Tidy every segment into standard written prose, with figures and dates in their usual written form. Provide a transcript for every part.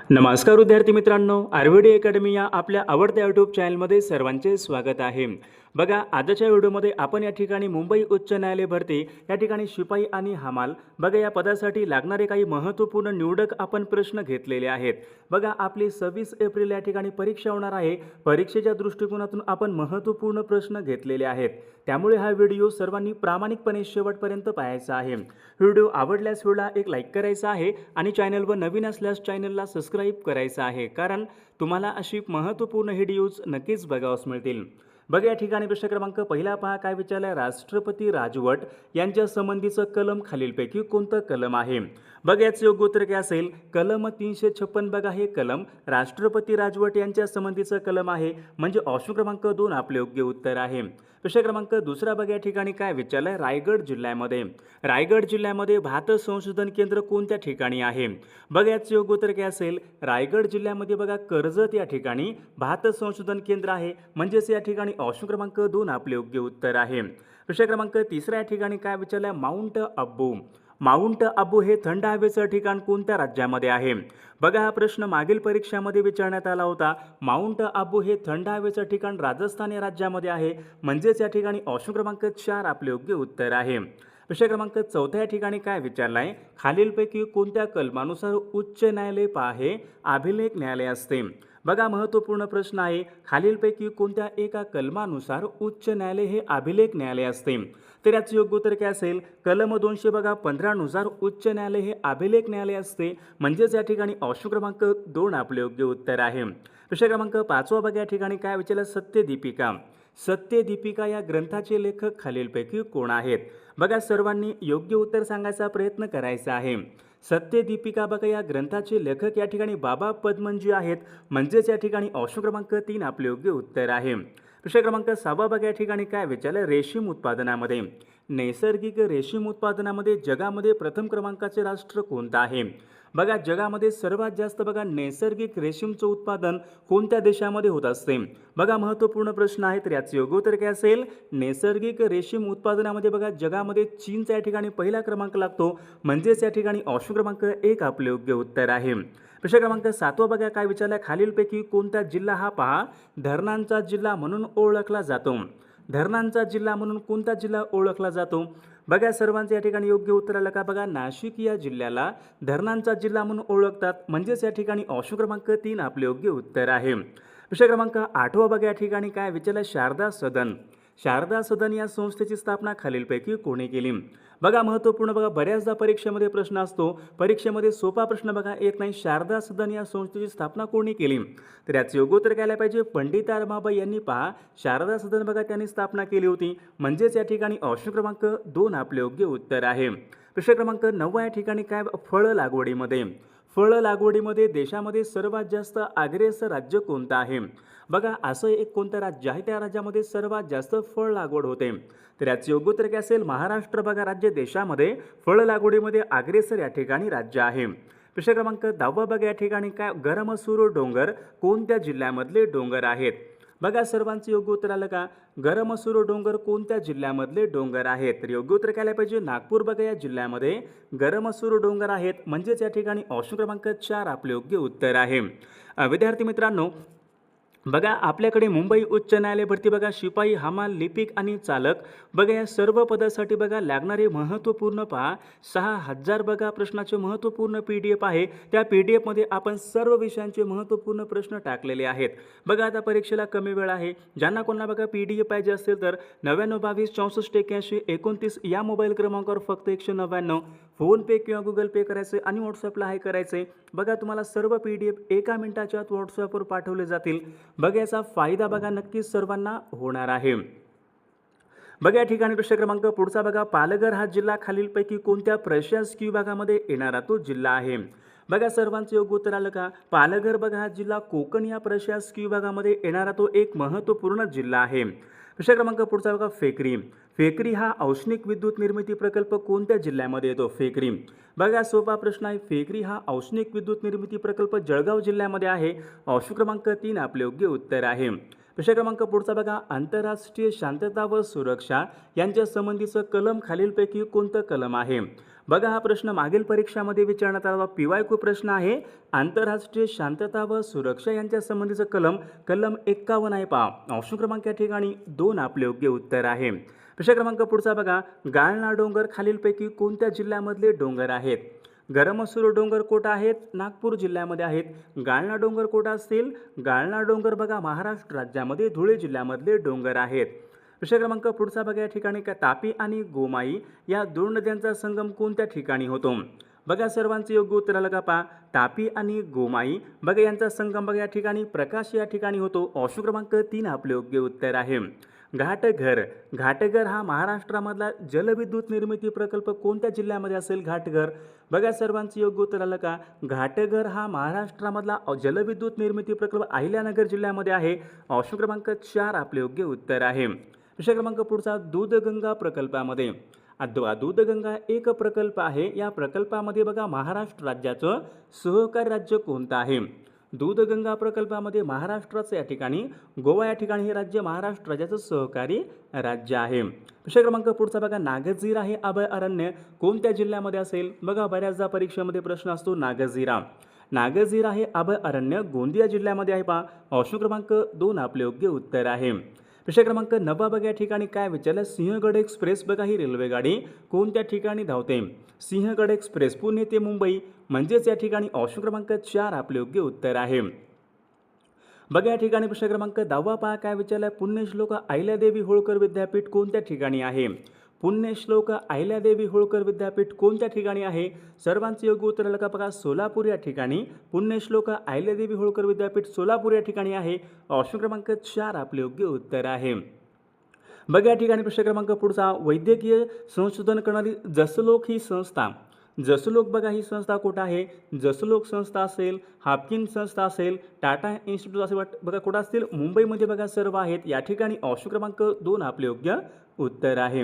नमस्कार विद्यार्थी मित्रांनो, आरव्हीडी अकॅडमी या आपल्या आवडत्या यूट्यूब चॅनलमध्ये सर्वांचे स्वागत आहे। बघा, आजच्या व्हिडिओमध्ये आपण या ठिकाणी मुंबई उच्च न्यायालय भरती या ठिकाणी शिपाई आणि हमाल बघा या पदासाठी लागणारे काही महत्त्वपूर्ण निवडक आपण प्रश्न घेतलेले आहेत। बघा, आपली 26 एप्रिल या ठिकाणी परीक्षा होणार आहे। परीक्षेच्या दृष्टिकोनातून आपण महत्त्वपूर्ण प्रश्न घेतलेले आहेत, त्यामुळे हा व्हिडिओ सर्वांनी प्रामाणिकपणे शेवटपर्यंत पाहायचा आहे। व्हिडिओ आवडल्यास व्हिडिओला एक लाईक करायचा आहे आणि चॅनलवर नवीन असल्यास चॅनलला सबस्क्राईब करायचं आहे, कारण तुम्हाला अशी महत्त्वपूर्ण व्हिडिओज नक्कीच बघावयास मिळतील। बघा, या ठिकाणी प्रश्न क्रमांक पहिला पहा, काय विचारलं आहे, राष्ट्रपती राजवट यांच्या संबंधीचं कलम खालीलपैकी कोणतं कलम आहे। बघा, याचं योग्य उत्तर काय असेल, कलम 356 बघा हे कलम राष्ट्रपती राजवट यांच्या संबंधीचं कलम आहे, म्हणजे ऑप्शन क्रमांक 2 आपले योग्य उत्तर आहे। प्रश्न क्रमांक दुसरा बघा, या ठिकाणी काय विचारलं आहे, रायगड जिल्ह्यामध्ये भात संशोधन केंद्र कोणत्या ठिकाणी आहे। बघा, याचं योग्य उत्तर काय असेल, रायगड जिल्ह्यामध्ये बघा कर्जत या ठिकाणी भात संशोधन केंद्र आहे, म्हणजेच या ठिकाणी ऑप्शन क्रमांक 2 आपले योग्य उत्तर आहे। प्रश्न क्रमांक तिसरा या ठिकाणी काय विचारलं आहे, माउंट आबू हे थंड हवेचं ठिकाण कोणत्या राज्यामध्ये आहे। बघा, हा प्रश्न मागील परीक्षामध्ये विचारण्यात आला होता। माउंट आबू हे थंड हवेचं ठिकाण राजस्थान या राज्यामध्ये आहे, म्हणजेच या ठिकाणी ऑप्शन क्रमांक 4 आपले योग्य उत्तर आहे। प्रश्न क्रमांक चौथ्या या ठिकाणी काय विचारलं आहे, खालीलपैकी कोणत्या कलमानुसार उच्च न्यायालय हे अभिलेख न्यायालय असते। बघा, महत्त्वपूर्ण प्रश्न आहे, खालीलपैकी कोणत्या एका कलमानुसार उच्च न्यायालय हे अभिलेख न्यायालय असते। तर याचं योग्य उत्तर काय असेल, कलम 215 नुसार उच्च न्यायालय हे अभिलेख न्यायालय असते, म्हणजेच या ठिकाणी ऑप्शन क्रमांक 2 आपले योग्य उत्तर आहे। प्रश्न क्रमांक 5 बघा, या ठिकाणी काय विचारलं, सत्यदीपिका या ग्रंथाचे लेखक खालीलपैकी कोण आहेत। बघा, सर्वांनी योग्य उत्तर सांगायचा प्रयत्न करायचा आहे। सत्यदीपिका बघा या ग्रंथाचे लेखक या ठिकाणी बाबा पदमनजी आहेत, म्हणजेच या ठिकाणी ऑप्शन क्रमांक 3 आपले योग्य उत्तर आहे। प्रश्न क्रमांक 6 बघा, या ठिकाणी काय विचारलं, नैसर्गिक रेशीम उत्पादनामध्ये जगामध्ये प्रथम क्रमांकाचे राष्ट्र कोणतं आहे। बघा, जगामध्ये सर्वात जास्त बघा नैसर्गिक रेशीमचं उत्पादन कोणत्या देशामध्ये होत असते। बघा, महत्त्वपूर्ण प्रश्न आहे, तर याचं योग्य उत्तर काय असेल, नैसर्गिक रेशीम उत्पादनामध्ये बघा जगामध्ये चीनचा या ठिकाणी पहिला क्रमांक लागतो, म्हणजेच या ठिकाणी ऑप्शन क्रमांक 1 आपले योग्य उत्तर आहे। प्रश्न क्रमांक 7 बघा, काय विचारलं, खालीलपैकी कोणता जिल्हा हा पहा धरणांचा जिल्हा म्हणून ओळखला जातो। धरणांचा जिल्हा म्हणून कोणता जिल्हा ओळखला जातो। बघा, सर्वांचं या ठिकाणी योग्य उत्तर आलं का। बघा, नाशिक या जिल्ह्याला धरणांचा जिल्हा म्हणून ओळखतात, म्हणजेच या ठिकाणी ऑप्शन क्रमांक 3 आपले योग्य उत्तर आहे। प्रश्न क्रमांक 8 बघा, या ठिकाणी काय विचारलं, शारदा सदन या संस्थेची स्थापना खालीलपैकी कोणी केली। बघा, महत्त्वपूर्ण बघा, बऱ्याचदा परीक्षेमध्ये प्रश्न असतो, परीक्षेमध्ये सोपा प्रश्न बघा येत नाही, शारदा सदन या संस्थेची स्थापना कोणी केली। तर याचं योग्य उत्तर काय पाहिजे, पंडित रमाबाई यांनी पहा शारदा सदन बघा त्यांनी स्थापना केली होती, म्हणजेच या ठिकाणी ऑप्शन क्रमांक 2 आपले योग्य उत्तर आहे। प्रश्न क्रमांक 9 या ठिकाणी काय, फळ लागवडीमध्ये देशामध्ये सर्वात जास्त अग्रेसर राज्य कोणतं आहे। बघा, असं एक कोणतं राज्य आहे, त्या राज्यामध्ये सर्वात जास्त फळ लागवड होते। तर याचं योग्य उत्तर काय असेल, महाराष्ट्र बघा राज्य देशामध्ये फळ लागवडीमध्ये अग्रेसर या ठिकाणी राज्य आहे। प्रश्न क्रमांक 10 बघा, या ठिकाणी काय, गरमसूर डोंगर कोणत्या जिल्ह्यामधले डोंगर आहेत। बघा, सर्वांचं योग्य उत्तर आलं का, गरमसूर डोंगर कोणत्या जिल्ह्यामधले डोंगर आहेत। तर योग्य उत्तर काय पाहिजे, नागपूर बघा या जिल्ह्यामध्ये गरमसूर डोंगर आहेत, म्हणजेच या ठिकाणी ऑप्शन क्रमांक 4 आपले योग्य उत्तर आहे। विद्यार्थी मित्रांनो, बघा, आपल्याकडे मुंबई उच्च न्यायालय भरती बघा शिपाई, हमाल, लिपिक आणि चालक बघा या सर्व पदासाठी बघा लागणारे महत्त्वपूर्ण पहा 6000 बघा प्रश्नाचे महत्त्वपूर्ण PDF आहे। त्या PDF मध्ये आपण सर्व विषयांचे महत्त्वपूर्ण प्रश्न टाकलेले आहेत। बघा, आता परीक्षेला कमी वेळ आहे, ज्यांना कोणाला बघा PDF पाहिजे असेल तर 9922 64 81 29 या मोबाईल क्रमांकावर फक्त 199 फोनपे किंवा गुगल पे करायचे आणि व्हॉट्सअपला हाय करायचे। बघा, तुम्हाला सर्व PDF एका मिनिटाच्या आत व्हॉट्सअपवर पाठवले जातील। बघा, याचा फायदा बघा नक्कीच सर्वांना होणार आहे। बघा, या ठिकाणी प्रश्न क्रमांक पुढचा बघा, पालघर हा जिल्हा खालीलपैकी कोणत्या प्रशासकीय विभागामध्ये येणारा तो जिल्हा आहे। बघा, सर्वांचं योग्य उत्तर आलं का, पालघर बघा हा जिल्हा कोकण या प्रशासकीय विभागामध्ये येणारा तो एक महत्त्वपूर्ण जिल्हा आहे। प्रश्न क्रमांक पुढचा बघा, फेकरी हा औष्णिक विद्युत निर्मिती प्रकल्प कोणत्या जिल्ह्यामध्ये येतो। बघा, सोपा प्रश्न आहे, फेकरी हा औष्णिक विद्युत निर्मिती प्रकल्प जळगाव जिल्ह्यामध्ये आहे, ऑप्शन क्रमांक 3 आपले योग्य उत्तर आहे। प्रश्न क्रमांक पुढचा बघा, आंतरराष्ट्रीय शांतता व सुरक्षा यांच्या संबंधीचं कलम खालीलपैकी कोणतं कलम आहे। बघा हा प्रश्न मागील परीक्षामध्ये विचारण्यात आला PYQ प्रश्न आहे. आंतरराष्ट्रीय शांतता व सुरक्षा यांच्या संबंधीचं कलम 51 आहे पहा. ऑप्शन क्रमांक या ठिकाणी 2 आपले योग्य उत्तर आहे. प्रश्न क्रमांक पुढचा बघा, गाळणा डोंगर खालीलपैकी कोणत्या जिल्ह्यामधले डोंगर आहेत? गरमसूर डोंगर कोटा आहेत, नागपूर जिल्ह्यामध्ये आहेत. गाळणा डोंगर कोटा असतील, गाळणा डोंगर बघा महाराष्ट्र राज्यामध्ये धुळे जिल्ह्यामधले डोंगर आहेत. प्रश्न क्रमांक पुढचा बघा, या ठिकाणी का तापी आणि गोमाई या 2 नद्यांचा संगम कोणत्या ठिकाणी होतो? बघा सर्वांचे योग्य उत्तर आलं का पहा. तापी आणि गोमाई बघा यांचा संगम बघा या ठिकाणी प्रकाश या ठिकाणी होतो. ऑप्शन क्रमांक 3 आपले योग्य उत्तर आहे. घाटघर हा महाराष्ट्रामधला जलविद्युत निर्मिती प्रकल्प कोणत्या जिल्ह्यामध्ये असेल? घाटघर बघा सर्वांचे योग्य उत्तर आलं का. घाटघर हा महाराष्ट्रामधला जलविद्युत निर्मिती प्रकल्प अहिल्यानगर जिल्ह्यामध्ये आहे. ऑप्शन क्रमांक 4 आपले योग्य उत्तर आहे. प्रश्न क्रमांक पुढचा, दूधगंगा प्रकल्पामध्ये दूधगंगा एक प्रकल्प आहे. या प्रकल्पामध्ये बघा महाराष्ट्र राज्याचं सहकारी राज्य कोणतं आहे? दूधगंगा प्रकल्पामध्ये महाराष्ट्राचं या ठिकाणी गोवा या ठिकाणी हे राज्य महाराष्ट्र राज्याचं सहकारी राज्य आहे. प्रश्न क्रमांक पुढचा बघा, नागझिरा हे अभयारण्य कोणत्या जिल्ह्यामध्ये असेल? बघा बऱ्याचदा परीक्षेमध्ये प्रश्न असतो नागझिरा हे अभयारण्य गोंदिया जिल्ह्यामध्ये आहे पहा. ऑप्शन क्रमांक 2 आपले योग्य उत्तर आहे. प्रश्न क्रमांक 9 बघा या ठिकाणी काय विचारलं? सिंहगड एक्सप्रेस बघा ही रेल्वेगाडी कोणत्या ठिकाणी धावते? सिंहगड एक्सप्रेस पुणे ते मुंबई म्हणजेच या ठिकाणी ऑप्शन क्रमांक 4 आपले योग्य उत्तर आहे. बघा या ठिकाणी प्रश्न क्रमांक 10 पहा काय विचारलाय? पुण्यश्लोक अहिल्यादेवी होळकर विद्यापीठ कोणत्या ठिकाणी आहे? पुण्यश्लोक अहिल्यादेवी होळकर विद्यापीठ कोणत्या ठिकाणी आहे? सर्वांचे योग्य उत्तर आलं का बघा. सोलापूर या ठिकाणी पुण्यश्लोक अहिल्यादेवी होळकर विद्यापीठ सोलापूर या ठिकाणी आहे. ऑप्शन क्रमांक 4 आपले योग्य उत्तर आहे. बघा या ठिकाणी प्रश्न क्रमांक पुढचा, वैद्यकीय संशोधन करणारी जसलोक ही संस्था बघा ही संस्था कुठं आहे? जसलोक संस्था असेल, हाफकिन संस्था असेल, टाटा इन्स्टिट्यूट असेल बघा कुठं असतील? मुंबईमध्ये बघा सर्व आहेत. या ठिकाणी ऑप्शन क्रमांक 2 आपले योग्य उत्तर आहे.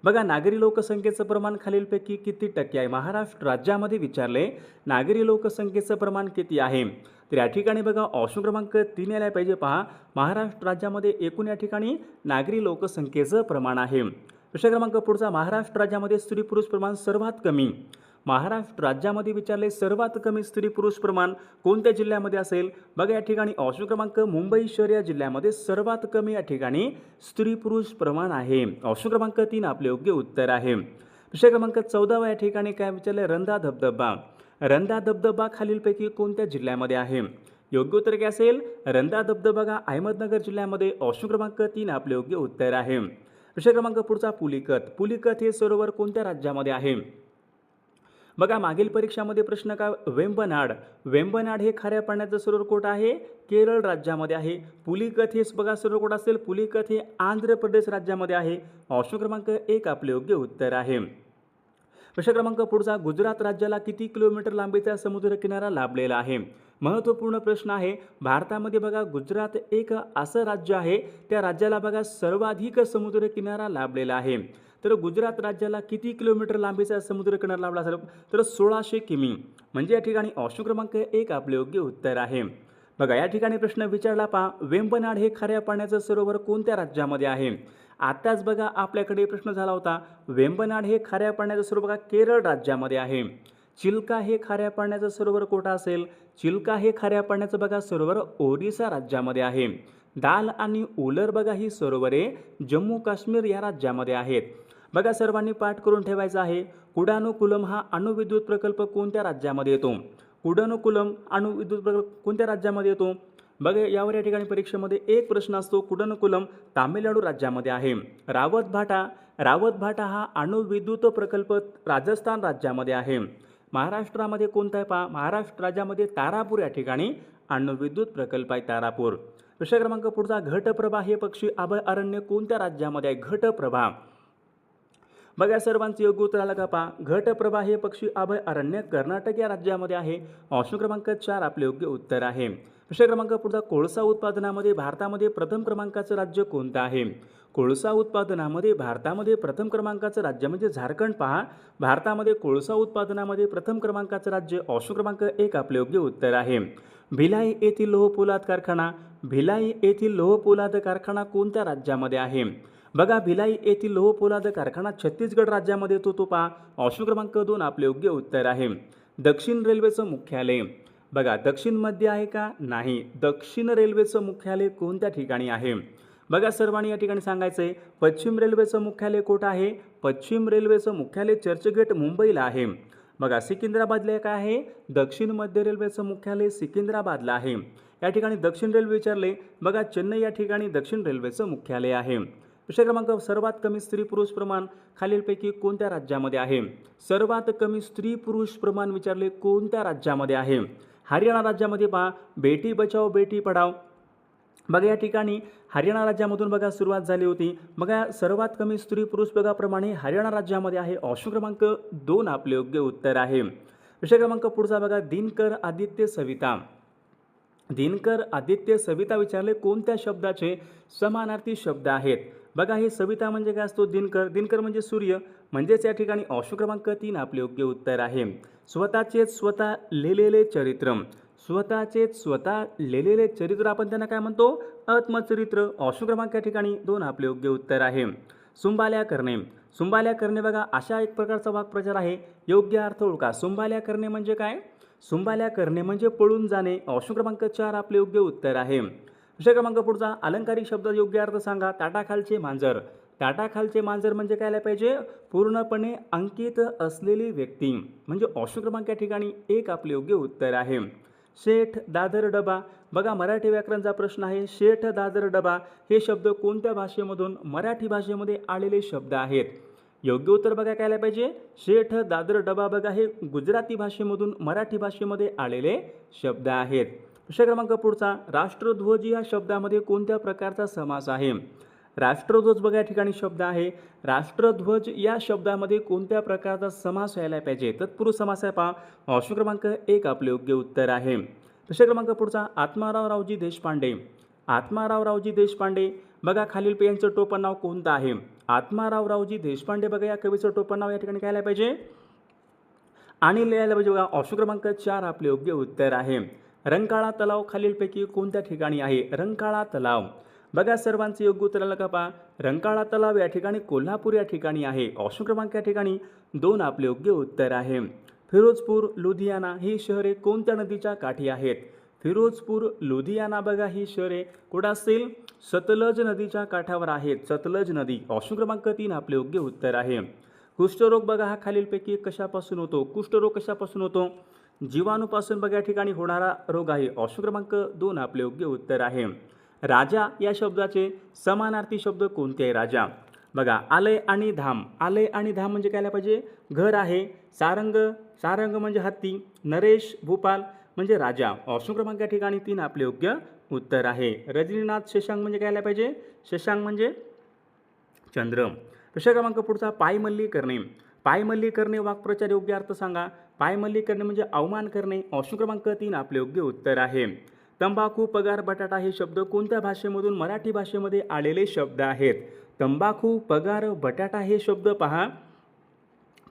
बघा नागरी लोकसंख्येचं प्रमाण खालीलपैकी किती टक्के आहे? महाराष्ट्र राज्यामध्ये विचारले नागरी लोकसंख्येचं प्रमाण किती आहे? तर या ठिकाणी बघा ऑप्शन क्रमांक 3 यायला पाहिजे पहा. महाराष्ट्र राज्यामध्ये एकूण या ठिकाणी नागरी लोकसंख्येचं प्रमाण आहे. प्रश्न क्रमांक पुढचा, महाराष्ट्र राज्यामध्ये स्त्री पुरुष प्रमाण सर्वात कमी महाराष्ट्र राज्यामध्ये विचारले सर्वात कमी स्त्री पुरुष प्रमाण कोणत्या जिल्ह्यामध्ये असेल? बघा या ठिकाणी ऑप्शन क्रमांक मुंबई शहर या जिल्ह्यामध्ये सर्वात कमी या ठिकाणी स्त्री पुरुष प्रमाण आहे. ऑप्शन क्रमांक 3 आपले योग्य उत्तर आहे. प्रश्न क्रमांक 14 या ठिकाणी काय विचारले? रंधा धबधबा खालीलपैकी कोणत्या जिल्ह्यामध्ये आहे? योग्य उत्तर काय असेल? रंधा धबधबा अहमदनगर जिल्ह्यामध्ये. ऑप्शन क्रमांक 3 आपले योग्य उत्तर आहे. प्रश्न क्रमांक पुढचा, पुलिकत हे सरोवर कोणत्या राज्यामध्ये आहे? बघा मागील परीक्षामध्ये प्रश्न काय? वेंबनाड हे खाऱ्या पाण्याचं सरोवर कुठं आहे? केरळ राज्यामध्ये आहे. पुलिकत हे बघा सरोवर कुठं असेल? पुलिकत हे आंध्र प्रदेश राज्यामध्ये आहे. ऑप्शन क्रमांक 1 आपले योग्य उत्तर आहे. प्रश्न क्रमांक पुढचा, गुजरात राज्याला किती किलोमीटर लांबीचा समुद्र किनारा लाभलेला आहे? महत्त्वपूर्ण प्रश्न आहे. भारतामध्ये बघा गुजरात एक असं राज्य आहे त्या राज्याला बघा सर्वाधिक समुद्र किनारा लाभलेला आहे. तर गुजरात राज्याला किती किलोमीटर लांबीचा समुद्र किनारा लाभला असेल? तर 1600 किमी म्हणजे या ठिकाणी ऑप्शन क्रमांक 1 आपले योग्य उत्तर आहे. बघा या ठिकाणी प्रश्न विचारला पहा, वेंबनाड हे खाऱ्या पाण्याचं सरोवर कोणत्या राज्यामध्ये आहे? आताच बघा आपल्याकडे प्रश्न झाला होता. वेंबनाड हे खाऱ्या पाण्याचं सरोवर बघा केरळ राज्यामध्ये आहे. चिल्का हे खाऱ्या पाण्याचं सरोवर कुठं असेल? चिल्का हे खाऱ्या पाण्याचं बघा सरोवर ओरिसा राज्यामध्ये आहे. दाल आणि उलर बघा ही सरोवरे जम्मू काश्मीर या राज्यामध्ये आहेत. बघा सर्वांनी पाठ करून ठेवायचा आहे. कुडानुकुलम हा अणुविद्युत प्रकल्प कोणत्या राज्यामध्ये येतो? कुडानुकुलम अणुविद्युत प्रकल्प कोणत्या राज्यामध्ये येतो? बघा यावर या ठिकाणी परीक्षेमध्ये एक प्रश्न असतो. कुडानुकुलम तामिळनाडू राज्यामध्ये आहे. रावत भाटा हा अणुविद्युत प्रकल्प राजस्थान राज्यामध्ये आहे. महाराष्ट्रामध्ये कोणता आहे पहा? महाराष्ट्र राज्यामध्ये तारापूर या ठिकाणी अणुविद्युत प्रकल्प आहे तारापूर. प्रश्न क्रमांक पुढचा, घटप्रभा हे पक्षी अभयारण्य कोणत्या राज्यामध्ये आहे? घटप्रभा बघा सर्वांचे योग्य उत्तर आलं का पहा. घटप्रभा हे पक्षी अभयारण्य कर्नाटक या राज्यामध्ये आहे. ऑप्शन क्रमांक 4 आपले योग्य उत्तर आहे. प्रश्न क्रमांक पुढचा, कोळसा उत्पादनामध्ये भारतामध्ये प्रथम क्रमांकाचं राज्य कोणतं आहे? कोळसा उत्पादनामध्ये भारतामध्ये प्रथम क्रमांकाचं राज्य म्हणजे झारखंड पहा. भारतामध्ये कोळसा उत्पादनामध्ये प्रथम क्रमांकाचं राज्य. ऑप्शन क्रमांक 1 आपले योग्य उत्तर आहे. भिलाई येथील लोहपोलाद कारखाना कोणत्या राज्यामध्ये आहे? बघा भिलाई येथील लोह पोलाद कारखाना छत्तीसगड राज्यामध्ये येतो, तो पहा ऑप्शन क्रमांक 2 आपले योग्य उत्तर आहे. दक्षिण रेल्वेचं मुख्यालय, बघा दक्षिण मध्ये आहे का, नाही. दक्षिण रेल्वेचं मुख्यालय कोणत्या ठिकाणी आहे, बघा सर्वांनी या ठिकाणी सांगायचं आहे. पश्चिम रेल्वेचं मुख्यालय कुठं आहे, पश्चिम रेल्वेचं मुख्यालय चर्चगेट मुंबईला आहे. बघा सिकंदराबादला काय आहे, दक्षिण मध्य रेल्वेचं मुख्यालय सिकंदराबादला आहे. या ठिकाणी दक्षिण रेल्वे विचारले, बघा चेन्नई या ठिकाणी दक्षिण रेल्वेचं मुख्यालय आहे. प्रश्न क्रमांक सर्वात कमी स्त्री पुरुष प्रमाण खालीलपैकी कोणत्या राज्यामध्ये आहे, सर्वात कमी स्त्री पुरुष प्रमाण विचारले कोणत्या राज्यामध्ये आहे. हरियाणा राज्यामध्ये पहा बेटी बचाओ बेटी पढाओ, बघा या ठिकाणी हरियाणा राज्यामधून बघा सुरुवात झाली होती. बघा सर्वात कमी स्त्री पुरुष बघा प्रमाणे हरियाणा राज्यामध्ये आहे. ऑप्शन क्रमांक 2 आपले योग्य उत्तर आहे. विषय क्रमांक पुढचा बघा दिनकर आदित्य सविता, दिनकर आदित्य सविता विचारले कोणत्या शब्दाचे समानार्थी शब्द आहेत. बघा हे सविता म्हणजे काय असतो, दिनकर, दिनकर म्हणजे सूर्य, म्हणजेच या ठिकाणी ऑप्शन क्रमांक 3 आपले योग्य उत्तर आहे. स्वतःचे स्वतः लिहिलेले चरित्र, स्वतःचे स्वतः लिहिलेले चरित्र आपण त्यांना काय म्हणतो, आत्मचरित्र. ऑप्शन क्रमांक या ठिकाणी 2 आपले योग्य उत्तर आहे. सुंबाल्या करणे, सुंबाल्या करणे बघा अशा एक प्रकारचा वाक्प्रचार आहे, योग्य अर्थ ओळखा. सुंबाल्या करणे म्हणजे काय, सुंबाल्या करणे म्हणजे पळून जाणे. ऑप्शन क्रमांक 4 आपले योग्य उत्तर आहे. विषय क्रमांक पुढचा अलंकारिक शब्द योग्य अर्थ सांगा. ताटाखालचे मांजर, ताटाखालचे मांजर म्हणजे काय पाहिजे, पूर्णपणे अंकित असलेली व्यक्ती, म्हणजे ऑप्शन क्रमांक या ठिकाणी 1 आपले योग्य उत्तर आहे. शेठ दादर डबा, बघा मराठी व्याकरणचा प्रश्न आहे. शेठ दादर डबा हे शब्द कोणत्या भाषेमधून मराठी भाषेमध्ये आलेले शब्द आहेत. योग्य उत्तर बघा काय पाहिजे, शेठ दादर डबा बघा हे गुजराती भाषेमधून मराठी भाषेमध्ये आलेले शब्द आहेत. विषय क्रमांक पुढचा राष्ट्रध्वज या शब्दामध्ये कोणत्या प्रकारचा समास आहे. राष्ट्रध्वज बघा या ठिकाणी शब्द आहे. राष्ट्रध्वज या शब्दामध्ये कोणत्या प्रकारचा समास व्हायला पाहिजे, तत्पुरुष समास आहे पहा. ऑप्शन क्रमांक 1 आपले योग्य उत्तर आहे. विषय क्रमांक पुढचा आत्माराव रावजी देशपांडे, आत्माराव रावजी देशपांडे बघा खालील यांचं टोपण नाव कोणतं आहे. आत्माराव रावजी देशपांडे बघा या कवीचं टोपण नाव या ठिकाणी काय पाहिजे, आणि लिहायला पाहिजे बघा. ऑप्शन क्रमांक 4 आपले योग्य उत्तर आहे. रंकाळा तलाव खालीलपैकी कोणत्या ठिकाणी आहे. रंकाळा तलाव बघा सर्वांचे योग्य उत्तर आलं का पहा. रंकाळा तलाव या ठिकाणी कोल्हापूर या ठिकाणी आहे. ऑप्शन क्रमांक या ठिकाणी 2 आपले योग्य उत्तर आहे. फिरोजपूर लुधियाना ही शहरे कोणत्या नदीच्या काठी आहेत. फिरोजपूर लुधियाना बघा ही शहरे कुठं असतील, सतलज नदीच्या काठावर आहेत. सतलज नदी. ऑप्शन क्रमांक 3 आपले योग्य उत्तर आहे. कुष्ठरोग बघा हा खालीलपैकी कशापासून होतो. कुष्ठरोग कशापासून होतो, जीवाणूपासून बघा या ठिकाणी होणारा रोग आहे. ऑप्शन क्रमांक 2 आपले योग्य उत्तर आहे. राजा या शब्दाचे समानार्थी शब्द कोणते आहे. राजा बघा आलय आणि धाम, आलय आणि धाम म्हणजे काय पाहिजे, घर आहे. सारंग, सारंग म्हणजे हत्ती. नरेश भूपाल म्हणजे राजा. ऑप्शन क्रमांक या ठिकाणी 3 आपले योग्य उत्तर आहे. रजनीनाथ शशांक म्हणजे काय पाहिजे, शशांक म्हणजे चंद्र. विषय क्रमांक पुढचा पायमल्ली करणे, पायमल्ली करणे वाक्प्रचार योग्य अर्थ सांगा. पायमल्ली करणे म्हणजे अवमान करणे. ऑप्शन क्रमांक 3 आपले योग्य उत्तर आहे. तंबाखू पगार बटाटा हे शब्द कोणत्या भाषेमधून मराठी भाषेमध्ये आलेले शब्द आहेत. तंबाखू पगार बटाटा हे शब्द पहा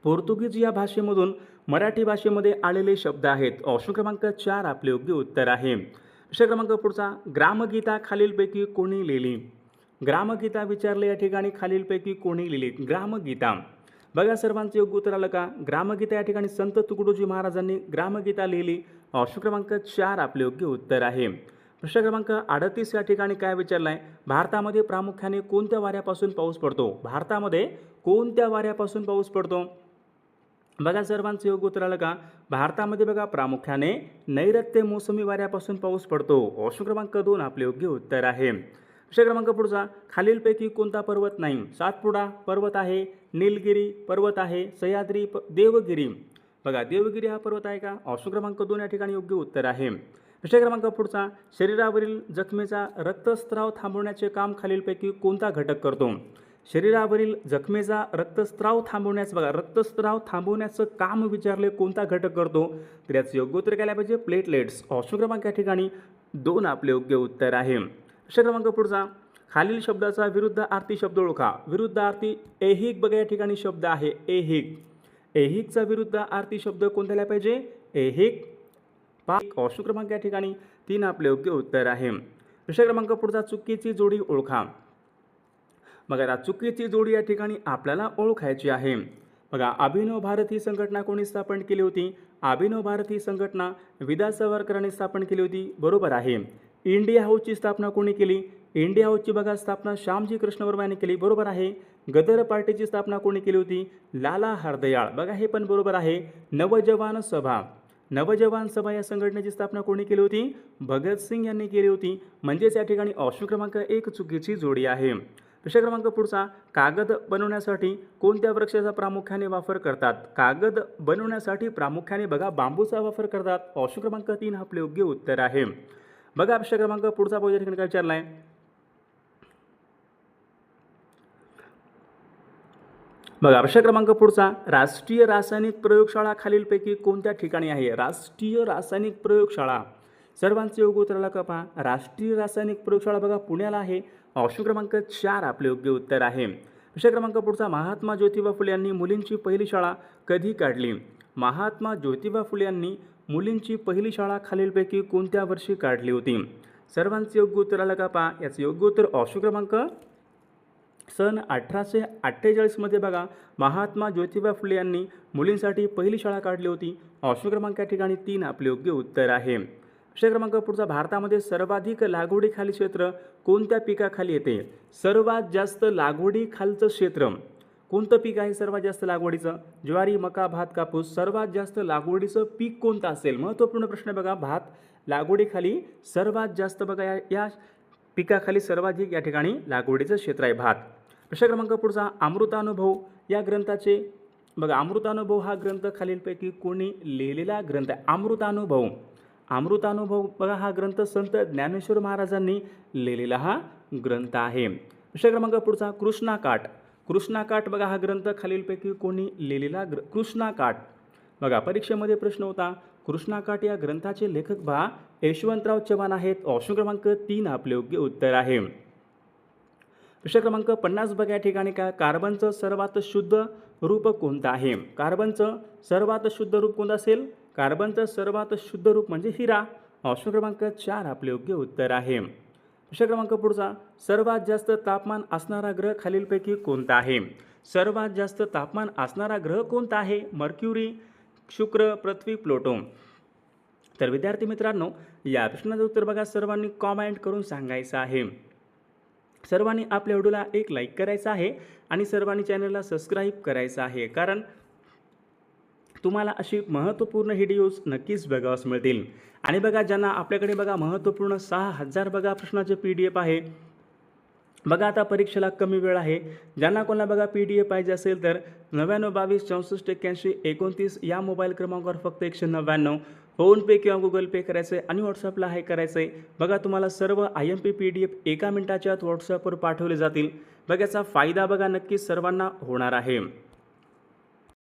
पोर्तुगीज या भाषेमधून मराठी भाषेमध्ये आलेले शब्द आहेत. ऑप्शन क्रमांक 4 आपले योग्य उत्तर आहे. विषय क्रमांक पुढचा ग्रामगीता खालीलपैकी कोणी लिहिली. ग्रामगीता विचारले या ठिकाणी खालीलपैकी कोणी लिहिली. ग्रामगीता बघा सर्वांचं योग्य उत्तर आलं का. ग्रामगीता या ठिकाणी संत तुकडोजी महाराजांनी ग्रामगीता लिहिली. ऑप्शन क्रमांक 4 आपले योग्य उत्तर आहे. प्रश्न क्रमांक 38 या ठिकाणी काय विचारलं आहे. भारतामध्ये प्रामुख्याने कोणत्या वाऱ्यापासून पाऊस पडतो. भारतामध्ये कोणत्या वाऱ्यापासून पाऊस पडतो. बघा सर्वांचं योग्य उत्तर आलं का. भारतामध्ये बघा प्रामुख्याने नैऋत्य मोसमी वाऱ्यापासून पाऊस पडतो. ऑप्शन क्रमांक 2 आपले योग्य उत्तर आहे. विषय क्रमांक पुढचा खालीलपैकी कोणता पर्वत नाही. सातपुडा पर्वत आहे, नीलगिरी पर्वत आहे, सह्याद्री देवगिरी बघा देवगिरी हा पर्वत आहे का. ऑप्शन क्रमांक 2 या ठिकाणी योग्य उत्तर आहे. विषय क्रमांक पुढचा शरीरावरील जखमेचा रक्तस्राव थांबवण्याचे काम खालीलपैकी कोणता घटक करतो. शरीरावरील जखमेचा रक्तस्राव थांबवण्याचं बघा रक्तस्राव थांबवण्याचं काम विचारले कोणता घटक करतो. तर याचं योग्य उत्तर काय पाहिजे, प्लेटलेट्स. ऑप्शन क्रमांक या ठिकाणी 2 आपले योग्य उत्तर आहे. विषय क्रमांक पुढचा खालील शब्दाचा विरुद्धार्थी शब्द ओळखा. विरुद्धार्थी ऐहिक बघा या ठिकाणी शब्द आहे ऐहिक. ऐहिकचा विरुद्धार्थी शब्द कोणत्याला पाहिजे, ऐहिक. ऑप्शन क्रमांक या ठिकाणी 3 आपले योग्य उत्तर आहे. विषय क्रमांक पुढचा चुकीची जोडी ओळखा. मग आता चुकीची जोडी या ठिकाणी आपल्याला ओळखायची आहे. बघा अभिनव भारत ही संघटना कोणी स्थापन केली होती? अभिनव भारत ही संघटना विदा सावरकरांनी स्थापन केली होती. बरोबर आहे. इंडिया हाऊसची स्थापना कोणी केली? इंडिया हाऊसची बघा स्थापना श्यामजी कृष्ण वर्मा यांनी केली. बरोबर आहे. गदर पार्टीची स्थापना कोणी केली होती? लाला हरदयाळ. बघा हे पण बरोबर आहे. नवजवान सभा या संघटनेची स्थापना कोणी केली होती? भगतसिंग यांनी केली होती. म्हणजेच या ठिकाणी ऑप्शन क्रमांक 1 चुकीची जोडी आहे. प्रश्न क्रमांक पुढचा, कागद बनवण्यासाठी कोणत्या वृक्षाचा प्रामुख्याने वापर करतात? कागद बनवण्यासाठी प्रामुख्याने बघा बांबूचा वापर करतात. ऑप्शन क्रमांक 3 आपले योग्य उत्तर आहे. बघा प्रश्न क्रमांक पुढचा या ठिकाणी काय विचारला आहे? बघा प्रश्न क्रमांक पुढचा, राष्ट्रीय रासायनिक प्रयोगशाळा खालीलपैकी कोणत्या ठिकाणी आहे? राष्ट्रीय रासायनिक प्रयोगशाळा सर्वांचे योग्य उत्तराला का पहा. राष्ट्रीय रासायनिक प्रयोगशाळा बघा पुण्याला आहे. ऑप्शन क्रमांक 4 आपले योग्य उत्तर आहे. प्रश्न क्रमांक पुढचा, महात्मा ज्योतिबा फुले यांनी मुलींची पहिली शाळा कधी काढली? महात्मा ज्योतिबा फुले यांनी मुलींची पहिली शाळा खालीलपैकी कोणत्या वर्षी काढली होती? सर्वांचे योग्य उत्तराला का पहा. याचं योग्य उत्तर ऑप्शन क्रमांक सन 1848 बघा महात्मा ज्योतिबा फुले यांनी मुलींसाठी पहिली शाळा काढली होती. ऑप्शन क्रमांक या ठिकाणी 3 आपले योग्य उत्तर आहे. प्रश्न क्रमांक पुढचा, भारतामध्ये सर्वाधिक लागवडीखाली क्षेत्र कोणत्या पिकाखाली येते? सर्वात जास्त लागवडीखालचं क्षेत्र कोणतं पीक आहे? सर्वात जास्त लागवडीचं ज्वारी, मका, भात, कापूस. सर्वात जास्त लागवडीचं पीक कोणतं असेल? महत्त्वपूर्ण प्रश्न बघा. भात लागवडीखाली सर्वात जास्त बघा या पिकाखाली सर्वाधिक या ठिकाणी लागवडीचं क्षेत्र आहे भात. प्रश्न क्रमांक पुढचा, अमृतानुभव या ग्रंथाचे बघा अमृतानुभव हा ग्रंथ खालीलपैकी कोणी लिहिलेला ग्रंथ आहे? अमृतानुभव बघा हा ग्रंथ संत ज्ञानेश्वर महाराजांनी लिहिलेला हा ग्रंथ आहे. प्रश्न क्रमांक पुढचा, कृष्णाकाठ बघा हा ग्रंथ खालीलपैकी कोणी लिहिलेला कृष्णाकाठ बघा परीक्षेमध्ये प्रश्न होता. कृष्णाकाठ या ग्रंथाचे लेखक बघा यशवंतराव चव्हाण आहेत. ऑप्शन क्रमांक 3 आपले योग्य उत्तर आहे. प्रश्न क्रमांक 50 बघा या ठिकाणी काय, कार्बनचं सर्वात शुद्ध रूप कोणतं आहे? कार्बनचं सर्वात शुद्ध रूप कोणतं असेल? कार्बनचं सर्वात शुद्ध रूप म्हणजे हिरा. ऑप्शन क्रमांक 4 आपले योग्य उत्तर आहे. प्रश्न क्रमांक पुढचा, सर्वात जास्त तापमान असणारा ग्रह खालीलपैकी कोणता आहे? सर्वात जास्त तापमान असणारा ग्रह कोणता आहे? मर्क्युरी, शुक्र, पृथ्वी, प्लुटो. तर विद्यार्थी मित्रांनो या प्रश्नाचं उत्तर बघा सर्वांनी कॉमेंट करून सांगायचं आहे. सर्वांनी आपल्या व्हिडिओला एक लाईक करायचा आहे आणि सर्वांनी चॅनलला सबस्क्राईब करायचं आहे, कारण तुम्हाला अशी महत्त्वपूर्ण व्हिडिओज नक्कीच बघावयास मिळतील. आणि बघा ज्यांना आपल्याकडे बघा महत्त्वपूर्ण 6000 बघा प्रश्नाचे PDF आहे. बघा आता परीक्षेला कमी वेळ आहे. ज्यांना कोणाला बघा PDF पाहिजे असेल तर 99 22 64 81 29 या मोबाईल क्रमांकावर फक्त 199 फोनपे किंवा गुगल पे करायचं आहे आणि व्हॉट्सअपला हाय करायचं आहे. बघा तुम्हाला सर्व IMP PDF एका मिनिटाच्या आत व्हॉट्सअपवर पाठवले जातील. बघा याचा फायदा बघा नक्कीच सर्वांना होणार आहे.